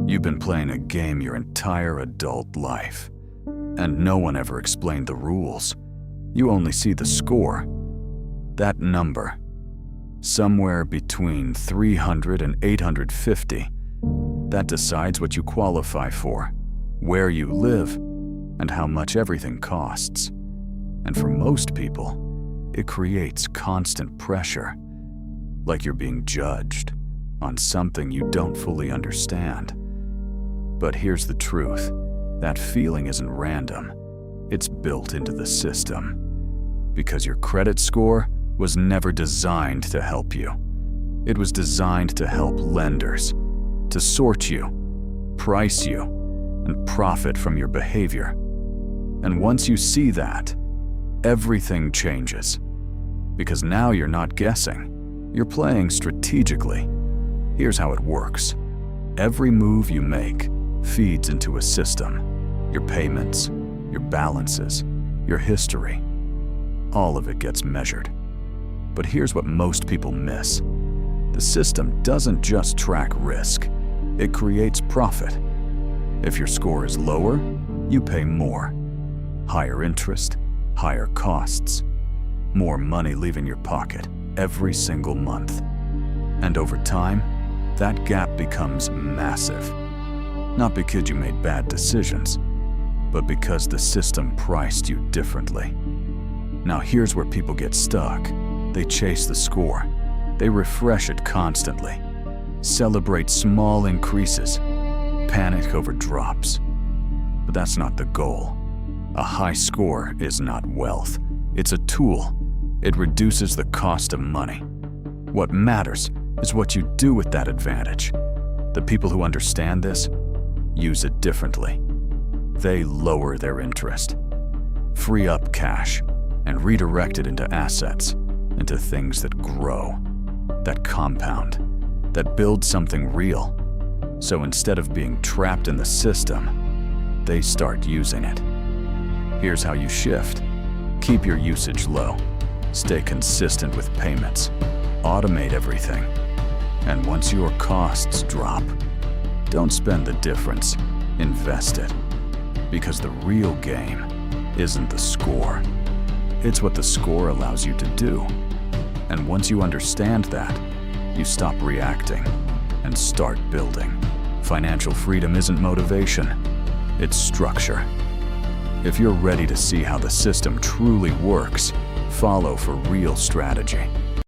You've been playing a game your entire adult life, and no one ever explained the rules. You only see the score. That number, somewhere between 300 and 850, that decides what you qualify for, where you live, and how much everything costs. And for most people, it creates constant pressure, like you're being judged on something you don't fully understand. But here's the truth. That feeling isn't random. It's built into the system. Because your credit score was never designed to help you. It was designed to help lenders, to sort you, price you, and profit from your behavior. And once you see that, everything changes. Because now you're not guessing. You're playing strategically. Here's how it works. Every move you make feeds into a system. Your payments, your balances, your history. All of it gets measured. But here's what most people miss. The system doesn't just track risk. It creates profit. If your score is lower, you pay more. Higher interest, higher costs. More money leaving your pocket every single month. And over time, that gap becomes massive. Not because you made bad decisions, but because the system priced you differently. Now here's where people get stuck. They chase the score. They refresh it constantly. Celebrate small increases. Panic over drops. But that's not the goal. A high score is not wealth. It's a tool. It reduces the cost of money. What matters is what you do with that advantage. The people who understand this use it differently. They lower their interest, free up cash, and redirect it into assets, into things that grow, that compound, that build something real. So instead of being trapped in the system, they start using it. Here's how you shift. Keep your usage low. Stay consistent with payments. Automate everything. And once your costs drop, don't spend the difference. Invest it. Because the real game isn't the score. It's what the score allows you to do. And once you understand that, you stop reacting and start building. Financial freedom isn't motivation, it's structure. If you're ready to see how the system truly works, follow for real strategy.